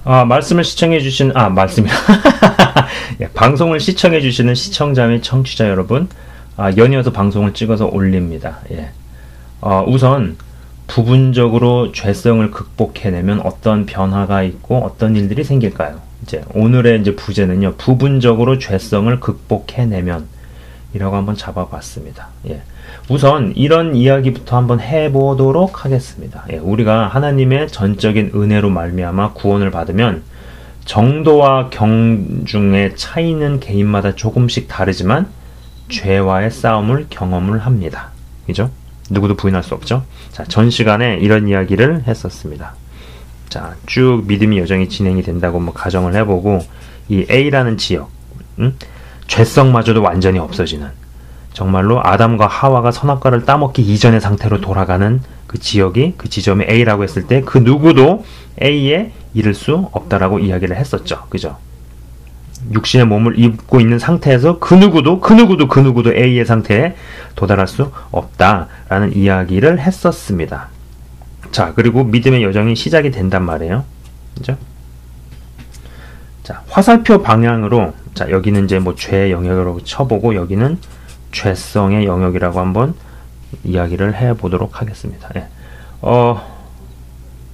말씀을 시청해주신, 말씀이야. 예, 방송을 시청해주시는 시청자 및 청취자 여러분, 연이어서 방송을 찍어서 올립니다. 예. 우선, 부분적으로 죄성을 극복해내면 어떤 변화가 있고 어떤 일들이 생길까요? 이제, 오늘의 이제 부제는요, 부분적으로 죄성을 극복해내면, 이라고 한번 잡아봤습니다. 예. 우선 이런 이야기부터 한번 해보도록 하겠습니다. 예, 우리가 하나님의 전적인 은혜로 말미암아 구원을 받으면 정도와 경중의 차이는 개인마다 조금씩 다르지만 죄와의 싸움을 경험을 합니다. 그죠? 누구도 부인할 수 없죠? 자, 전 시간에 이런 이야기를 했었습니다. 자, 쭉 믿음이 여정이 진행이 된다고 뭐 가정을 해보고 이 A라는 지역, 죄성마저도 완전히 없어지는, 정말로 아담과 하와가 선악과를 따먹기 이전의 상태로 돌아가는 그 지역이, 그 지점이 A라고 했을 때 그 누구도 A에 이를 수 없다라고 이야기를 했었죠. 그죠? 육신의 몸을 입고 있는 상태에서 그 누구도 A의 상태에 도달할 수 없다라는 이야기를 했었습니다. 자, 그리고 믿음의 여정이 시작이 된단 말이에요. 그죠? 자, 화살표 방향으로, 자, 여기는 이제 뭐 죄의 영역으로 쳐보고 여기는 죄성의 영역이라고 한번 이야기를 해보도록 하겠습니다. 예.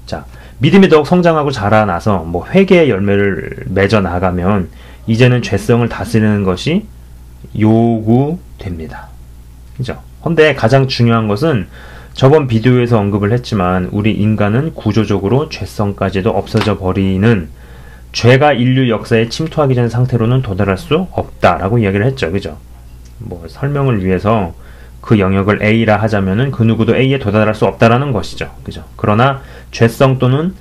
자, 믿음이 더욱 성장하고 자라나서 뭐 회개의 열매를 맺어 나가면 이제는 죄성을 다스리는 것이 요구됩니다. 그죠? 근데 가장 중요한 것은 저번 비디오에서 언급을 했지만 우리 인간은 구조적으로 죄성까지도 없어져 버리는, 죄가 인류 역사에 침투하기 전 상태로는 도달할 수 없다라고 이야기를 했죠. 그죠? 뭐 설명을 위해서 그 영역을 A라 하자면은 그 누구도 A에 도달할 수 없다라는 것이죠. 그죠? 그러나 죄성 또한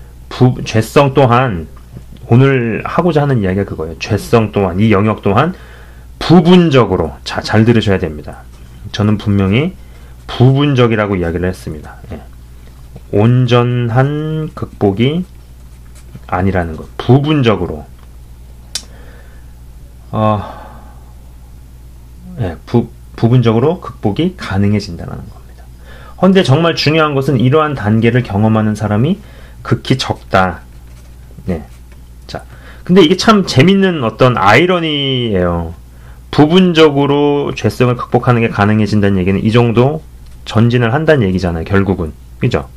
오늘 하고자 하는 이야기가 그거예요. 죄성 또한, 이 영역 또한 부분적으로, 자, 잘 들으셔야 됩니다. 저는 분명히 부분적이라고 이야기를 했습니다. 예. 온전한 극복이 아니라는 것. 부분적으로. 부분적으로 극복이 가능해진다는 겁니다. 헌데 정말 중요한 것은 이러한 단계를 경험하는 사람이 극히 적다. 네. 자, 근데 이게 참 재밌는 어떤 아이러니예요. 부분적으로 죄성을 극복하는 게 가능해진다는 얘기는 이 정도 전진을 한다는 얘기잖아요. 결국은. 그죠?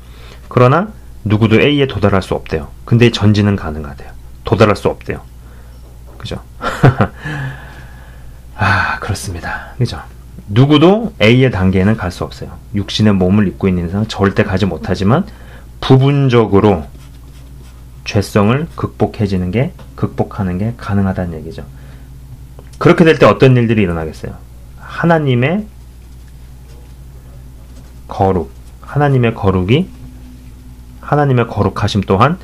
그러나 누구도 A에 도달할 수 없대요. 근데 전진은 가능하대요. 도달할 수 없대요. 그죠? 그렇습니다. 그죠? 누구도 A의 단계에는 갈 수 없어요. 육신의 몸을 입고 있는 이상 절대 가지 못하지만 부분적으로 죄성을 극복하는 게 가능하다는 얘기죠. 그렇게 될 때 어떤 일들이 일어나겠어요? 하나님의 거룩하심 또한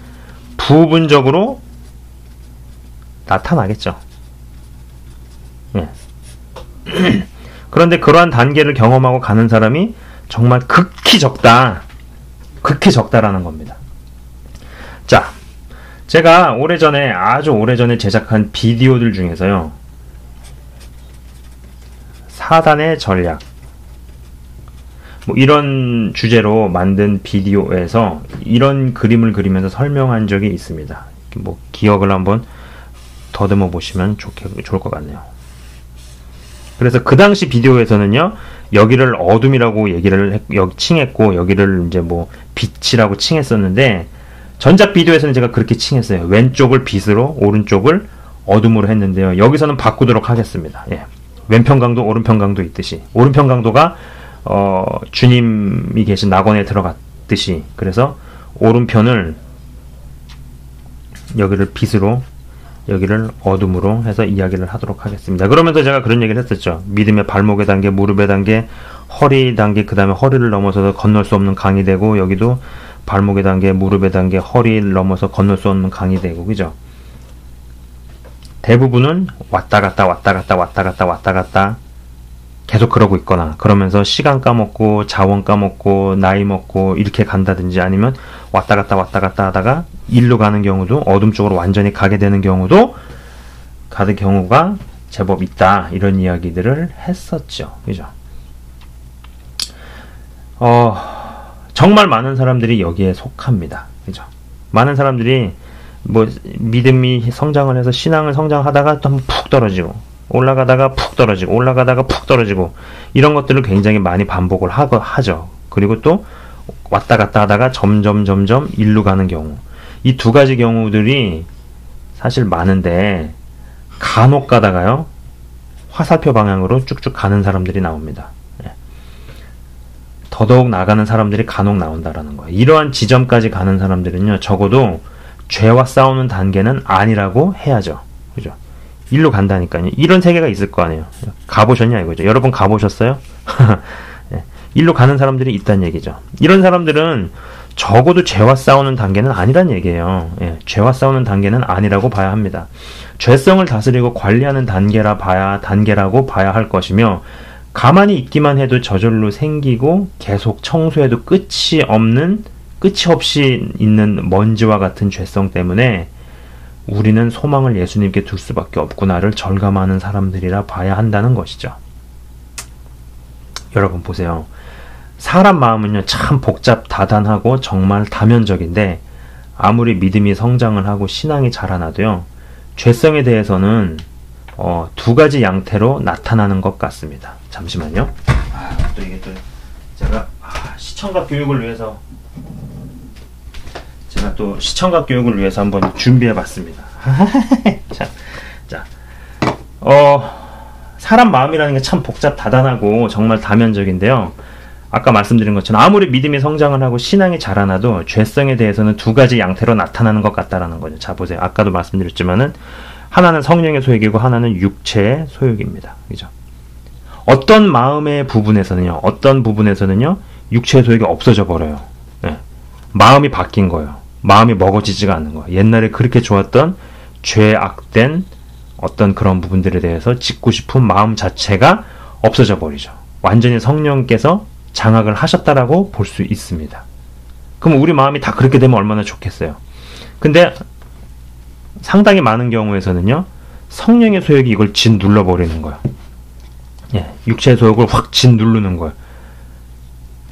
부분적으로 나타나겠죠. 예. 그런데 그러한 단계를 경험하고 가는 사람이 정말 극히 적다라는 겁니다. 자, 제가 아주 오래전에 제작한 비디오들 중에서요, 사단의 전략, 뭐 이런 주제로 만든 비디오에서 이런 그림을 그리면서 설명한 적이 있습니다. 뭐 기억을 한번 더듬어 보시면 좋을 것 같네요. 그래서 그 당시 비디오에서는요, 여기를 어둠이라고 칭했고, 여기를 이제 뭐 빛이라고 칭했었는데, 전작 비디오에서는 제가 그렇게 칭했어요. 왼쪽을 빛으로, 오른쪽을 어둠으로 했는데요. 여기서는 바꾸도록 하겠습니다. 예. 왼편 강도, 오른편 강도 있듯이. 오른편 강도가, 주님이 계신 낙원에 들어갔듯이. 그래서 오른편을 여기를 빛으로, 여기를 어둠으로 해서 이야기를 하도록 하겠습니다. 그러면서 제가 그런 얘기를 했었죠. 믿음의 발목의 단계, 무릎의 단계, 허리 단계, 그 다음에 허리를 넘어서서 건널 수 없는 강이 되고, 여기도 발목의 단계, 무릎의 단계, 허리를 넘어서 건널 수 없는 강이 되고, 그죠? 대부분은 왔다 갔다 계속 그러고 있거나, 그러면서 시간 까먹고 자원 까먹고 나이 먹고 이렇게 간다든지, 아니면 왔다 갔다 하다가 일로 가는 경우도, 어둠 쪽으로 완전히 가게 되는 경우가 제법 있다, 이런 이야기들을 했었죠. 그죠? 정말 많은 사람들이 여기에 속합니다. 그죠? 많은 사람들이 뭐 믿음이 성장을 해서 신앙을 성장하다가 또 한번 푹 떨어지고 올라가다가 푹 떨어지고 올라가다가 푹 떨어지고 이런 것들을 굉장히 많이 반복을 하죠. 그리고 또 왔다 갔다 하다가 점점 일로 가는 경우, 이 두 가지 경우들이 사실 많은데 간혹 가다가요 화살표 방향으로 쭉쭉 가는 사람들이 나옵니다. 더더욱 나가는 사람들이 간혹 나온다라는 거예요. 이러한 지점까지 가는 사람들은요 적어도 죄와 싸우는 단계는 아니라고 해야죠. 그죠? 일로 간다니까요. 이런 세계가 있을 거 아니에요. 가보셨냐 이거죠. 여러분 가보셨어요? 일로 가는 사람들이 있다는 얘기죠. 이런 사람들은 적어도 죄와 싸우는 단계는 아니란 얘기예요. 죄와 싸우는 단계는 아니라고 봐야 합니다. 죄성을 다스리고 관리하는 단계라고 봐야 할 것이며, 가만히 있기만 해도 저절로 생기고 계속 청소해도 끝이 없이 있는 먼지와 같은 죄성 때문에 우리는 소망을 예수님께 둘 수밖에 없구나를 절감하는 사람들이라 봐야 한다는 것이죠. 여러분 보세요. 사람 마음은요 참 복잡다단하고 정말 다면적인데, 아무리 믿음이 성장을 하고 신앙이 자라나도요 죄성에 대해서는 두 가지 양태로 나타나는 것 같습니다. 잠시만요. 또 이게 또 제가 시청각 교육을 위해서 한번 준비해봤습니다. 사람 마음이라는 게 참 복잡다단하고 정말 다면적인데요. 아까 말씀드린 것처럼 아무리 믿음이 성장을 하고 신앙이 자라나도 죄성에 대해서는 두 가지 양태로 나타나는 것 같다라는 거죠. 자 보세요. 아까도 말씀드렸지만은 하나는 성령의 소욕이고 하나는 육체의 소욕입니다. 그죠? 어떤 부분에서는요 육체의 소욕이 없어져 버려요. 마음이 바뀐 거예요. 마음이 먹어지지가 않는 거예요. 옛날에 그렇게 좋았던 죄악된 어떤 그런 부분들에 대해서 짓고 싶은 마음 자체가 없어져 버리죠. 완전히 성령께서 장악을 하셨다라고 볼 수 있습니다. 그럼 우리 마음이 다 그렇게 되면 얼마나 좋겠어요. 근데 상당히 많은 경우에서는요 성령의 소욕이 이걸 짓눌러 버리는 거예요. 육체의 소욕을 확 짓누르는 거예요.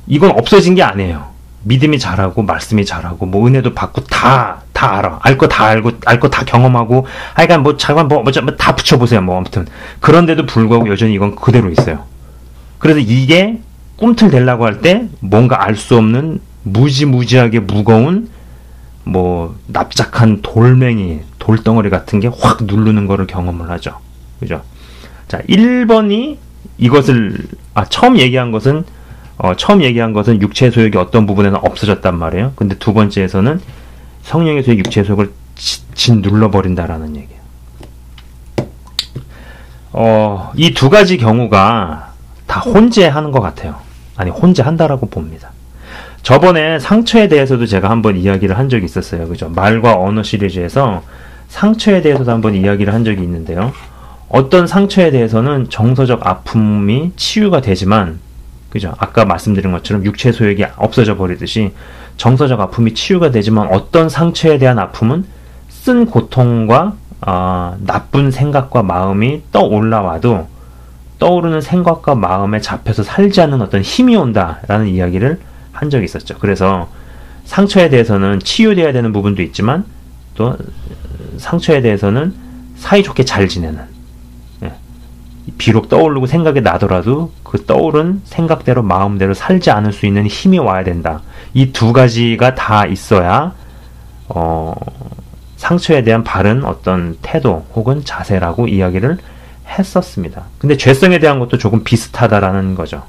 이건 없어진 게 아니에요. 믿음이 자라고 말씀이 자라고 뭐 은혜도 받고 다 알아. 알 거 다 알고 알 거 다 경험하고 하여간 뭐 자관 뭐 다 붙여보세요. 뭐 아무튼 그런데도 불구하고 여전히 이건 그대로 있어요. 그래서 이게 꿈틀대려고 할 때 뭔가 알 수 없는 무지무지하게 무거운 뭐 납작한 돌덩어리 같은 게 확 누르는 거를 경험을 하죠. 그죠? 자, 1번이 이것을 처음 얘기한 것은 육체의 소욕이 어떤 부분에는 없어졌단 말이에요. 근데 두 번째에서는 성령의 소욕, 육체의 소욕을 짓눌러버린다라는 얘기예요. 이 두 가지 경우가 다 혼재하는 것 같아요. 아니, 혼재한다라고 봅니다. 저번에 상처에 대해서도 제가 한번 이야기를 한 적이 있었어요. 그죠? 말과 언어 시리즈에서 상처에 대해서도 한번 이야기를 한 적이 있는데요. 어떤 상처에 대해서는 정서적 아픔이 치유가 되지만, 그죠? 아까 말씀드린 것처럼 육체 소욕이 없어져 버리듯이 정서적 아픔이 치유가 되지만 어떤 상처에 대한 아픔은 쓴 고통과 나쁜 생각과 마음이 떠올라와도 떠오르는 생각과 마음에 잡혀서 살지 않는 어떤 힘이 온다라는 이야기를 한 적이 있었죠. 그래서 상처에 대해서는 치유되어야 되는 부분도 있지만 또 상처에 대해서는 사이좋게 잘 지내는, 비록 떠오르고 생각이 나더라도 그 떠오른 생각대로 마음대로 살지 않을 수 있는 힘이 와야 된다. 이 두 가지가 다 있어야 상처에 대한 바른 어떤 태도 혹은 자세라고 이야기를 했었습니다. 근데 죄성에 대한 것도 조금 비슷하다라는 거죠.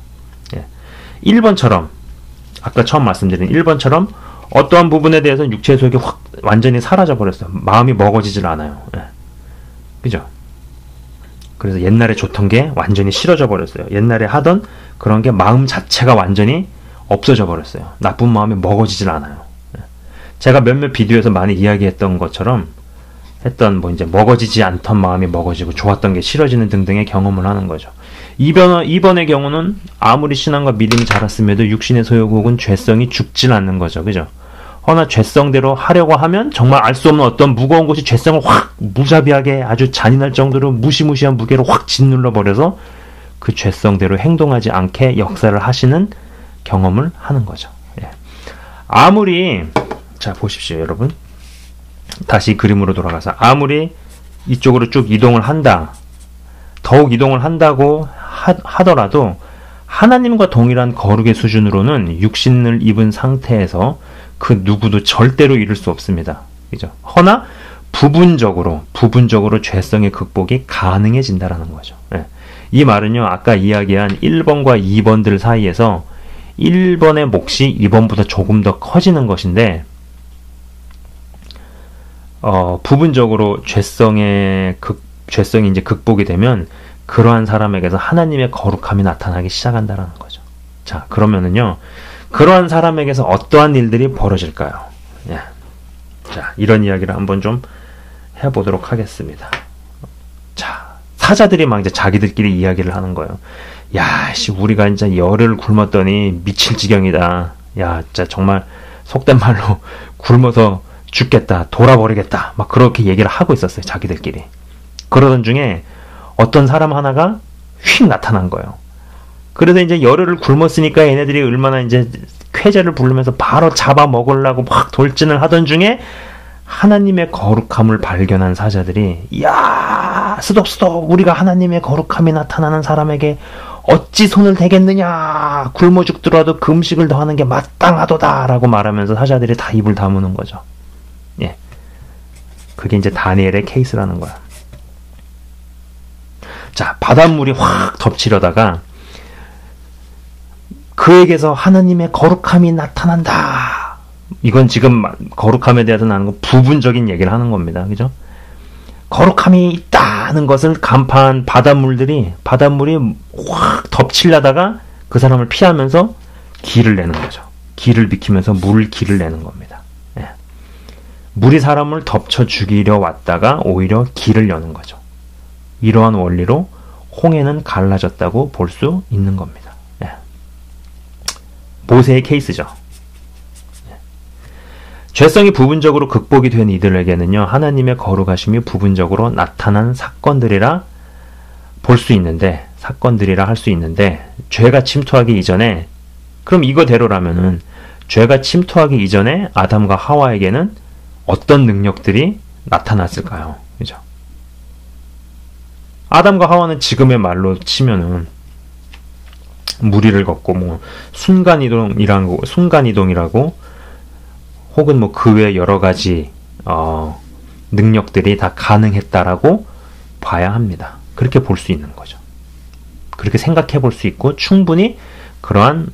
1번처럼 아까 처음 말씀드린 1번처럼 어떠한 부분에 대해서는 육체의 소욕이 확 완전히 사라져 버렸어요. 마음이 먹어지질 않아요. 그죠? 그래서 옛날에 좋던 게 완전히 싫어져 버렸어요. 옛날에 하던 그런 게 마음 자체가 완전히 없어져 버렸어요. 나쁜 마음이 먹어지질 않아요. 제가 몇몇 비디오에서 많이 이야기했던 것처럼 이제 먹어지지 않던 마음이 먹어지고 좋았던 게 싫어지는 등등의 경험을 하는 거죠. 2번의 경우는 아무리 신앙과 믿음이 자랐음에도 육신의 소욕 혹은 죄성이 죽질 않는 거죠. 그죠? 허나 죄성대로 하려고 하면 정말 알 수 없는 어떤 무거운 것이 죄성을 확 무자비하게 아주 잔인할 정도로 무시무시한 무게로 확 짓눌러 버려서 그 죄성대로 행동하지 않게 역사를 하시는 경험을 하는 거죠. 아무리, 자 보십시오 여러분, 다시 그림으로 돌아가서 아무리 이쪽으로 쭉 이동을 한다, 더욱 이동을 한다고 하더라도 하나님과 동일한 거룩의 수준으로는 육신을 입은 상태에서 그 누구도 절대로 이룰 수 없습니다. 그죠? 허나 부분적으로 죄성의 극복이 가능해진다라는 거죠. 예. 이 말은요, 아까 이야기한 1번과 2번들 사이에서 1번의 몫이 2번보다 조금 더 커지는 것인데, 부분적으로 죄성이 이제 극복이 되면 그러한 사람에게서 하나님의 거룩함이 나타나기 시작한다라는 거죠. 자, 그러면은요, 그러한 사람에게서 어떠한 일들이 벌어질까요? 예. 자, 이런 이야기를 한번 좀 해보도록 하겠습니다. 자, 사자들이 막 이제 자기들끼리 이야기를 하는 거예요. 야, 우리가 진짜 열흘 굶었더니 미칠 지경이다. 야, 진짜 정말 속된 말로 굶어서 죽겠다, 돌아버리겠다. 막 그렇게 얘기를 하고 있었어요, 자기들끼리. 그러던 중에 어떤 사람 하나가 휙 나타난 거예요. 그래서 이제 열흘을 굶었으니까 얘네들이 얼마나 이제 쾌재를 부르면서 바로 잡아먹으려고 막 돌진을 하던 중에 하나님의 거룩함을 발견한 사자들이, 야, 스톱, 우리가 하나님의 거룩함이 나타나는 사람에게 어찌 손을 대겠느냐, 굶어 죽더라도 그 음식을 더하는 게 마땅하도다 라고 말하면서 사자들이 다 입을 다무는 거죠. 예, 그게 이제 다니엘의 케이스라는 거야. 자, 바닷물이 확 덮치려다가 그에게서 하나님의 거룩함이 나타난다. 이건 지금 거룩함에 대해서 나는 거 부분적인 얘기를 하는 겁니다. 그죠? 거룩함이 있다는 것을 간파한 바닷물이 확 덮치려다가 그 사람을 피하면서 길을 내는 거죠. 길을 비키면서 길을 내는 겁니다. 예. 물이 사람을 덮쳐 죽이려 왔다가 오히려 길을 여는 거죠. 이러한 원리로 홍해는 갈라졌다고 볼 수 있는 겁니다. 예. 모세의 케이스죠. 예. 죄성이 부분적으로 극복이 된 이들에게는요, 하나님의 거룩하심이 부분적으로 나타난 사건들이라 볼 수 있는데, 사건들이라 할 수 있는데, 죄가 침투하기 이전에, 그럼 이거대로라면은 죄가 침투하기 이전에 아담과 하와에게는 어떤 능력들이 나타났을까요? 그죠? 아담과 하와는 지금의 말로 치면은 무리를 걷고 뭐 순간이동이라고 혹은 뭐 그 외 여러 가지 능력들이 다 가능했다라고 봐야 합니다. 그렇게 볼 수 있는 거죠. 그렇게 생각해 볼 수 있고 충분히 그러한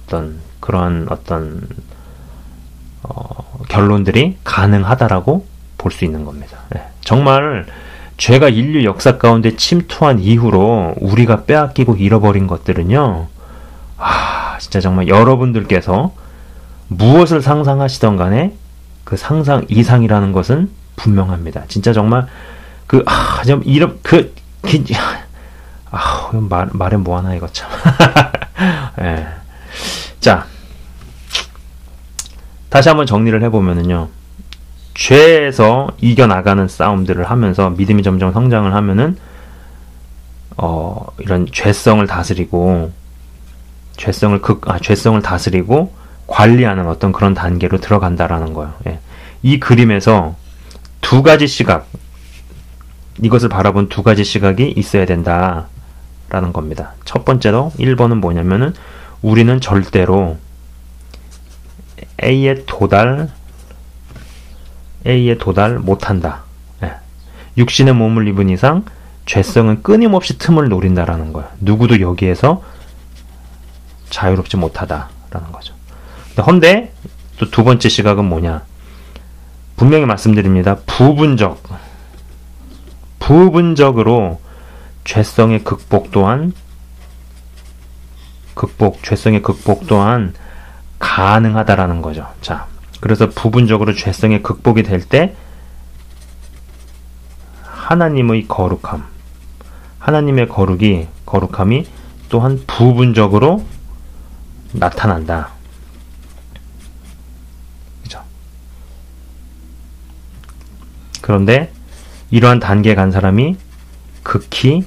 어떤 결론들이 가능하다라고 볼 수 있는 겁니다. 네. 정말 죄가 인류 역사 가운데 침투한 이후로 우리가 빼앗기고 잃어버린 것들은요, 진짜 정말 여러분들께서 무엇을 상상하시던 간에 그 상상 이상이라는 것은 분명합니다. 진짜 정말 말해 뭐하나 이거 참. 네. 자, 다시 한번 정리를 해보면은요, 죄에서 이겨나가는 싸움들을 하면서 믿음이 점점 성장을 하면은 이런 죄성을 다스리고 관리하는 어떤 그런 단계로 들어간다라는 거예요. 예. 이 그림에서 두 가지 시각, 이것을 바라본 두 가지 시각이 있어야 된다라는 겁니다. 첫 번째로 1번은 뭐냐면은 우리는 절대로 A에 도달 못한다. 예. 육신의 몸을 입은 이상 죄성은 끊임없이 틈을 노린다라는 거예요. 누구도 여기에서 자유롭지 못하다라는 거죠. 헌데 또 두 번째 시각은 뭐냐? 분명히 말씀드립니다. 부분적으로 죄성의 극복 또한 가능하다라는 거죠. 자, 그래서 부분적으로 죄성의 극복이 될 때 하나님의 거룩함, 하나님의 거룩함이 또한 부분적으로 나타난다. 그죠? 그런데 이러한 단계에 간 사람이 극히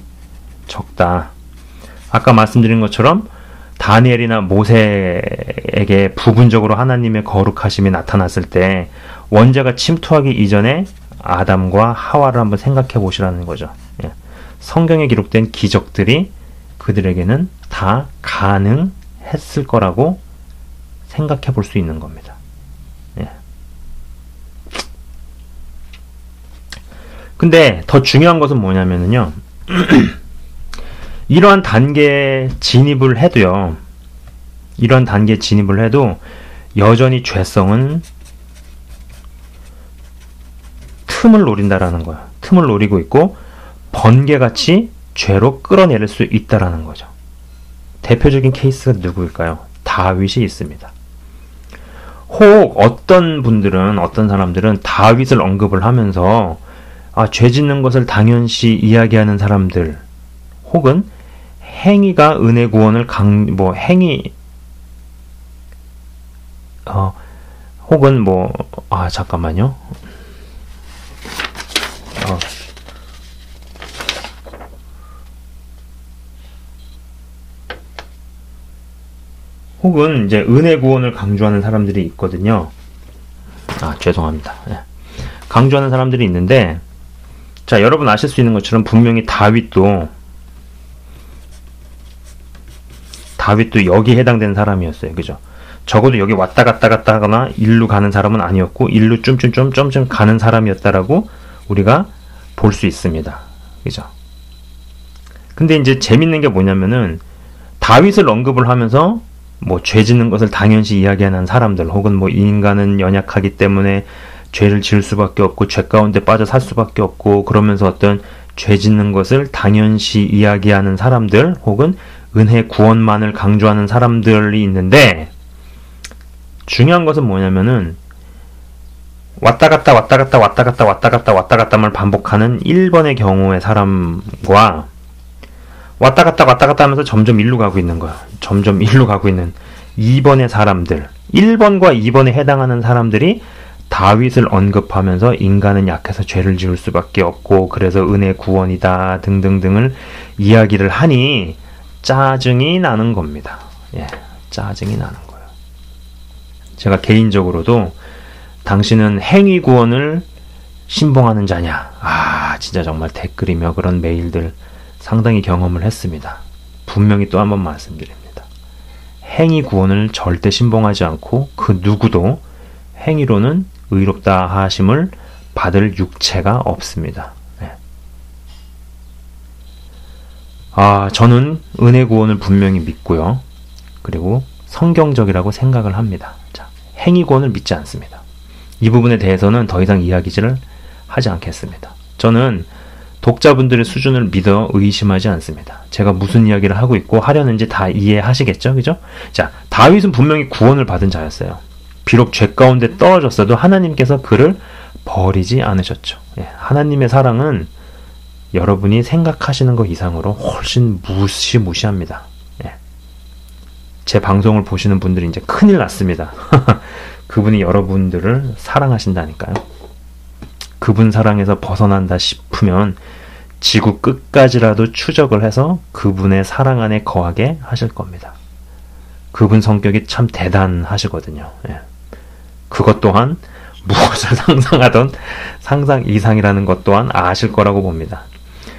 적다. 아까 말씀드린 것처럼 다니엘이나 모세에게 부분적으로 하나님의 거룩하심이 나타났을 때 원죄가 침투하기 이전에 아담과 하와를 한번 생각해 보시라는 거죠. 예. 성경에 기록된 기적들이 그들에게는 다 가능했을 거라고 생각해 볼 수 있는 겁니다. 예. 근데 더 중요한 것은 뭐냐면요. 이러한 단계에 진입을 해도요. 이런 단계에 진입을 해도 여전히 죄성은 틈을 노린다라는 거예요. 틈을 노리고 있고 번개같이 죄로 끌어내릴 수 있다라는 거죠. 대표적인 케이스가 누구일까요? 다윗이 있습니다. 혹 어떤 분들은, 어떤 사람들은 다윗을 언급을 하면서 죄 짓는 것을 당연시 이야기하는 사람들, 혹은 행위가 은혜 구원을 혹은 잠깐만요. 혹은 이제 은혜 구원을 강조하는 사람들이 있거든요. 죄송합니다. 예. 강조하는 사람들이 있는데, 자, 여러분 아실 수 있는 것처럼 분명히 다윗도 여기에 해당되는 사람이었어요. 그죠? 적어도 여기 왔다 갔다 하거나 일로 가는 사람은 아니었고, 일로 점점 가는 사람이었다라고 우리가 볼 수 있습니다. 그죠? 근데 이제 재밌는 게 뭐냐면은, 다윗을 언급을 하면서 죄 짓는 것을 당연시 이야기하는 사람들, 혹은 인간은 연약하기 때문에 죄를 지을 수밖에 없고 죄 가운데 빠져 살 수밖에 없고, 그러면서 어떤 죄 짓는 것을 당연시 이야기하는 사람들, 혹은 은혜 구원만을 강조하는 사람들이 있는데, 중요한 것은 뭐냐면은 왔다 갔다만 반복하는 1번의 경우의 사람과 왔다 갔다 하면서 점점 일로 가고 있는 거야. 점점 일로 가고 있는 2번의 사람들, 1번과 2번에 해당하는 사람들이 다윗을 언급하면서 인간은 약해서 죄를 지을 수밖에 없고 그래서 은혜 구원이다 등등등을 이야기를 하니 짜증이 나는 겁니다. 예, 짜증이 나는 거예요. 제가 개인적으로도 당신은 행위 구원을 신봉하는 자냐? 진짜 정말 댓글이며 그런 메일들 상당히 경험을 했습니다. 분명히 또 한번 말씀드립니다. 행위 구원을 절대 신봉하지 않고 그 누구도 행위로는 의롭다 하심을 받을 육체가 없습니다. 네. 저는 은혜 구원을 분명히 믿고요. 그리고 성경적이라고 생각을 합니다. 자, 행위 구원을 믿지 않습니다. 이 부분에 대해서는 더 이상 이야기를 하지 않겠습니다. 저는 독자분들의 수준을 믿어 의심하지 않습니다. 제가 무슨 이야기를 하고 있고 하려는지 다 이해하시겠죠? 그죠? 자, 다윗은 분명히 구원을 받은 자였어요. 비록 죄 가운데 떨어졌어도 하나님께서 그를 버리지 않으셨죠. 예, 하나님의 사랑은 여러분이 생각하시는 것 이상으로 훨씬 무시합니다. 예. 제 방송을 보시는 분들이 이제 큰일 났습니다. 그분이 여러분들을 사랑하신다니까요. 그분 사랑에서 벗어난다 싶으면 지구 끝까지라도 추적을 해서 그분의 사랑 안에 거하게 하실 겁니다. 그분 성격이 참 대단하시거든요. 예. 그것 또한 무엇을 상상하던 상상 이상이라는 것 또한 아실 거라고 봅니다.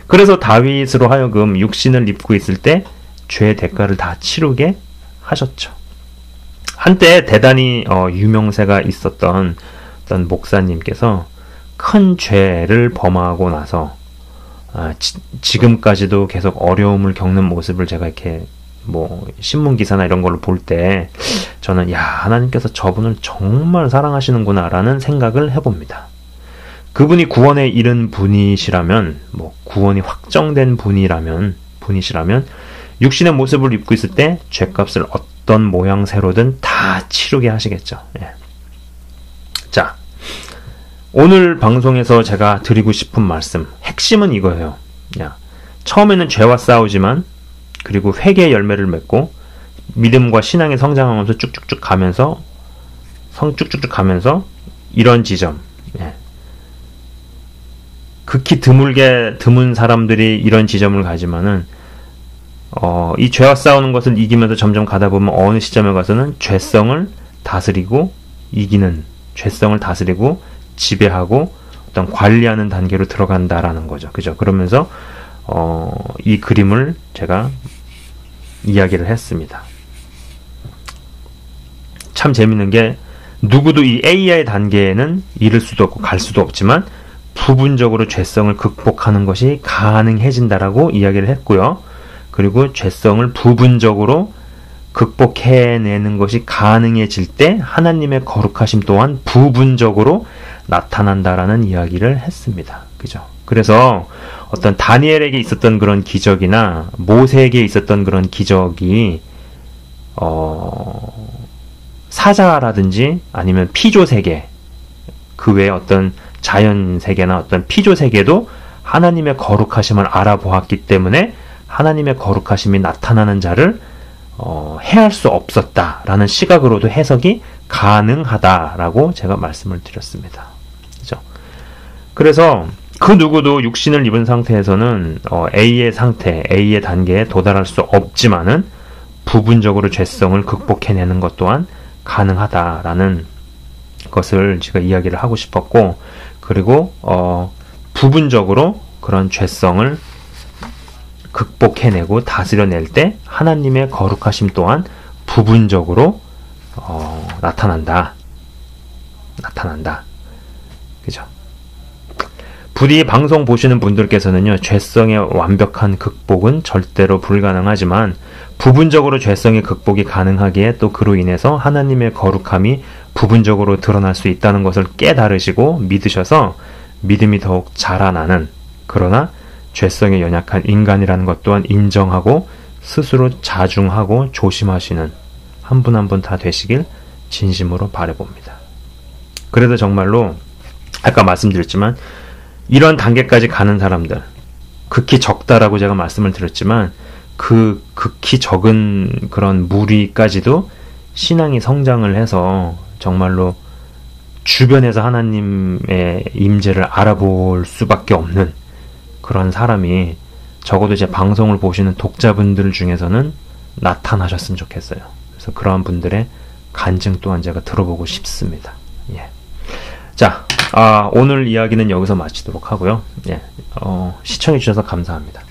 그래서 다윗으로 하여금 육신을 입고 있을 때 죄의 대가를 다 치르게 하셨죠. 한때 대단히 유명세가 있었던 어떤 목사님께서 큰 죄를 범하고 나서 지금까지도 계속 어려움을 겪는 모습을 제가 이렇게 신문 기사나 이런 걸로 볼 때 저는 하나님께서 저분을 정말 사랑하시는구나 라는 생각을 해봅니다. 그분이 구원에 이른 분이시라면, 구원이 확정된 분이시라면 육신의 모습을 입고 있을 때 죄값을 어떤 모양새로든 다 치르게 하시겠죠. 예. 자, 오늘 방송에서 제가 드리고 싶은 말씀, 핵심은 이거예요. 처음에는 죄와 싸우지만, 그리고 회개의 열매를 맺고, 믿음과 신앙의 성장하면서 쭉쭉쭉 가면서, 이런 지점, 극히 드문 사람들이 이런 지점을 가지만은, 이 죄와 싸우는 것을 이기면서 점점 가다 보면 어느 시점에 가서는 죄성을 다스리고 이기는 죄성을 다스리고 지배하고 어떤 관리하는 단계로 들어간다라는 거죠. 그죠? 그러면서 이 그림을 제가 이야기를 했습니다. 참 재밌는 게 누구도 이 A의 단계에는 이를 수도 없고 갈 수도 없지만 부분적으로 죄성을 극복하는 것이 가능해진다라고 이야기를 했고요. 그리고 죄성을 부분적으로 극복해내는 것이 가능해질 때 하나님의 거룩하심 또한 부분적으로 나타난다라는 이야기를 했습니다. 그죠? 그래서 어떤 다니엘에게 있었던 그런 기적이나 모세에게 있었던 그런 기적이 사자라든지 아니면 피조세계, 그 외에 어떤 자연세계나 어떤 피조세계도 하나님의 거룩하심을 알아보았기 때문에 하나님의 거룩하심이 나타나는 자를 해할 수 없었다라는 시각으로도 해석이 가능하다라고 제가 말씀을 드렸습니다. 그죠? 그래서 그 누구도 육신을 입은 상태에서는 A의 상태, A의 단계에 도달할 수 없지만은 부분적으로 죄성을 극복해내는 것 또한 가능하다라는 것을 제가 이야기를 하고 싶었고, 그리고 부분적으로 그런 죄성을 극복해내고 다스려낼 때 하나님의 거룩하심 또한 부분적으로 나타난다. 그죠? 부디 방송 보시는 분들께서는요, 죄성의 완벽한 극복은 절대로 불가능하지만 부분적으로 죄성의 극복이 가능하기에 또 그로 인해서 하나님의 거룩함이 부분적으로 드러날 수 있다는 것을 깨달으시고 믿으셔서 믿음이 더욱 자라나는, 그러나 죄성에 연약한 인간이라는 것 또한 인정하고 스스로 자중하고 조심하시는 한 분 한 분 다 되시길 진심으로 바라봅니다. 그래도 정말로 아까 말씀드렸지만 이런 단계까지 가는 사람들, 극히 적다라고 제가 말씀을 드렸지만 그 극히 적은 그런 무리까지도 신앙이 성장을 해서 정말로 주변에서 하나님의 임재를 알아볼 수밖에 없는 그런 사람이 적어도 제 방송을 보시는 독자분들 중에서는 나타나셨으면 좋겠어요. 그래서 그러한 분들의 간증 또한 제가 들어보고 싶습니다. 예. 자, 오늘 이야기는 여기서 마치도록 하고요. 예. 시청해주셔서 감사합니다.